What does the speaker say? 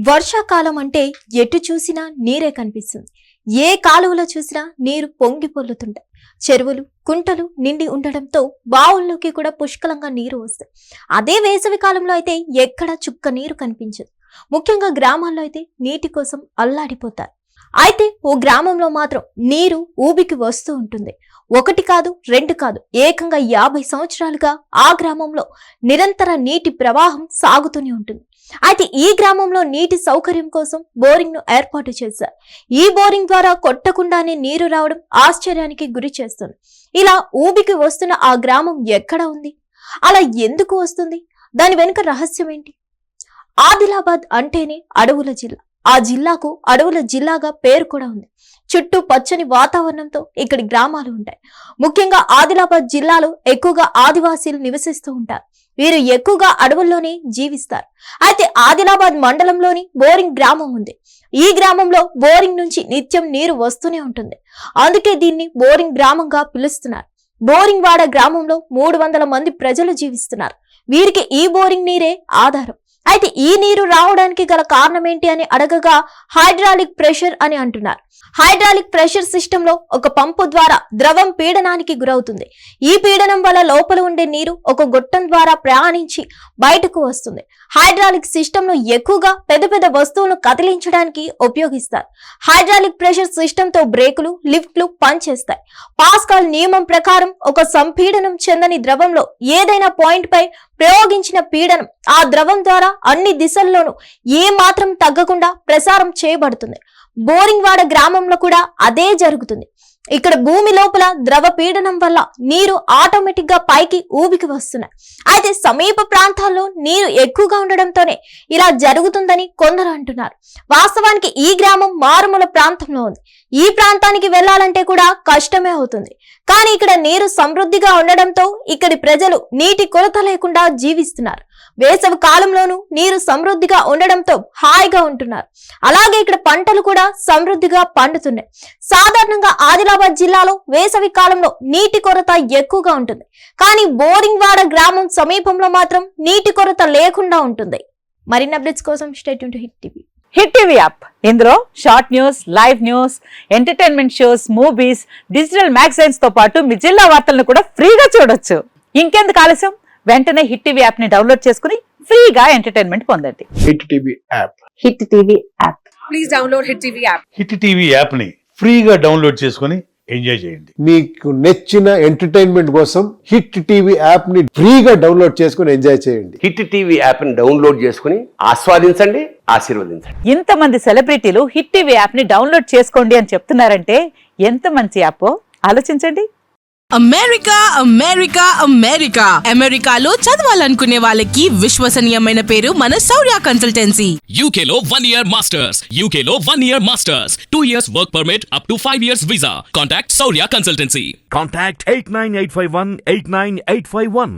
వర్షాకాలం అంటే ఎటు చూసినా నీరే కనిపిస్తుంది. ఏ కాలువలో చూసినా నీరు పొంగి పొర్లుతుంటాయి. చెరువులు, కుంటలు నిండి ఉండడంతో బావుల్లోకి కూడా పుష్కలంగా నీరు వస్తాయి. అదే వేసవి కాలంలో అయితే ఎక్కడ చుక్క నీరు కనిపించదు. ముఖ్యంగా గ్రామాల్లో అయితే నీటి కోసం అల్లాడిపోతారు. అయితే ఓ గ్రామంలో మాత్రం నీరు ఊబికి వస్తూ ఉంటుంది. ఒకటి కాదు, రెండు కాదు, ఏకంగా 50 సంవత్సరాలుగా ఆ గ్రామంలో నిరంతర నీటి ప్రవాహం సాగుతూనే ఉంటుంది. అయితే ఈ గ్రామంలో నీటి సౌకర్యం కోసం బోరింగ్ ను ఏర్పాటు చేశారు. ఈ బోరింగ్ ద్వారా కొట్టకుండానే నీరు రావడం ఆశ్చర్యానికి గురి చేస్తుంది. ఇలా ఊబికి వస్తున్న ఆ గ్రామం ఎక్కడ ఉంది? అలా ఎందుకు వస్తుంది? దాని వెనుక రహస్యం ఏంటి? ఆదిలాబాద్ అంటేనే అడవుల జిల్లా. ఆ జిల్లాకు అడవుల జిల్లాగా పేరు కూడా ఉంది. చుట్టూ పచ్చని వాతావరణంతో ఇక్కడి గ్రామాలు ఉంటాయి. ముఖ్యంగా ఆదిలాబాద్ జిల్లాలో ఎక్కువగా ఆదివాసీలు నివసిస్తూ ఉంటారు. వీరు ఎక్కువగా అడవుల్లోనే జీవిస్తారు. అయితే ఆదిలాబాద్ మండలంలోని బోరింగ్ గ్రామం ఉంది. ఈ గ్రామంలో బోరింగ్ నుంచి నిత్యం నీరు వస్తూనే ఉంటుంది. అందుకే దీన్ని బోరింగ్ గ్రామంగా పిలుస్తున్నారు. బోరింగ్ వాడ గ్రామంలో 300 మంది ప్రజలు జీవిస్తున్నారు. వీరికి ఈ బోరింగ్ నీరే ఆధారం. అయితే ఈ నీరు రావడానికి గల కారణం ఏంటి అని అడగగా హైడ్రాలిక్ ప్రెషర్ అని అంటున్నారు. హైడ్రాలిక్ ప్రెషర్ సిస్టమ్ లో ఒక పంపు ద్వారా ద్రవం పీడనానికి గురవుతుంది. ఈ పీడనం వల్ల లోపల ఉండే నీరు ఒక గొట్టం ద్వారా ప్రయాణించి బయటకు వస్తుంది. హైడ్రాలిక్ సిస్టమ్ ను ఎక్కువగా పెద్ద పెద్ద వస్తువులను కదిలించడానికి ఉపయోగిస్తారు. హైడ్రాలిక్ ప్రెషర్ సిస్టమ్ తో బ్రేకులు, లిఫ్ట్లు పనిచేస్తాయి. పాస్కల్ నియమం ప్రకారం ఒక సంపీడనం చెందని ద్రవంలో ఏదైనా పాయింట్ పై ప్రయోగించిన పీడనం ఆ ద్రవం ద్వారా అన్ని దిశల్లోనూ ఏ మాత్రం తగ్గకుండా ప్రసారం చేయబడుతుంది. బోరింగ్ వాడ గ్రామంలో కూడా అదే జరుగుతుంది. ఇక్కడ భూమి లోపల ద్రవ పీడనం వల్ల నీరు ఆటోమేటిక్ గా పైకి ఊబికి వస్తున్నాయి. అయితే సమీప ప్రాంతాల్లో నీరు ఎక్కువగా ఉండడంతోనే ఇలా జరుగుతుందని కొందరు అంటున్నారు. వాస్తవానికి ఈ గ్రామం మారుమూల ప్రాంతంలో ఉంది. ఈ ప్రాంతానికి వెళ్లాలంటే కూడా కష్టమే అవుతుంది. కానీ ఇక్కడ నీరు సమృద్ధిగా ఉండడంతో ఇక్కడి ప్రజలు నీటి కొరత లేకుండా జీవిస్తున్నారు. వేసవి కాలంలోనూ నీరు సమృద్ధిగా ఉండడంతో హాయిగా ఉంటున్నారు. అలాగే ఇక్కడ పంటలు కూడా సమృద్ధిగా పండుతున్నాయి. సాధారణంగా ఆదిలాబాద్ జిల్లాలో వేసవి కాలంలో నీటి కొరత ఎక్కువగా ఉంటుంది. కానీ బోరింగ్ వాడ గ్రామం సమీపంలో మాత్రం నీటి కొరత లేకుండా ఉంటుంది. మరిన్ని అప్డేట్స్ కోసం stay tune to Hit TV. Hit TV app, ఇందులో short news, live news, entertainment shows, movies, digital magazines తో పాటు మీ జిల్లా వార్తలను కూడా ఫ్రీగా చూడొచ్చు. ఇంకెందుకు ఆలస్యం? వెంటనే హిట్ టీవీ యాప్ ని డౌన్లోడ్ చేసుకుని ఫ్రీగా ఎంటర్టైన్మెంట్ పొందండి. Hit TV app. Hit TV app. Please download hit TV app. Hit TV app ని ఫ్రీగా డౌన్లోడ్ చేసుకుని ఎంజాయ్ చేయండి. మీకు నచ్చిన ఎంటర్టైన్మెంట్ కోసం హిట్ టీవీ యాప్ ని ఫ్రీగా డౌన్లోడ్ చేసుకుని ఎంజాయ్ చేయండి. హిట్ టీవీ యాప్ ని డౌన్లోడ్ చేసుకుని ఆస్వాదించండి, ఆశీర్వదించండి. ఇంతమంది సెలబ్రిటీలు హిట్ టీవీ యాప్ ని డౌన్లోడ్ చేసుకోండి అని చెప్తున్నారంటే ఎంత మంచి యాప్ ఆలోచించండి. అమెరికా అమెరికా అమెరికా అమెరికాలో చదవాలనుకునే వాళ్ళకి విశ్వసనీయమైన పేరు మన శౌర్య కన్సల్టెన్సీ. UK లో 1 year masters. UK లో 1 year masters. 2 years work permit up to 5 years visa. Contact Saurya Consultancy. Contact 89851 89851.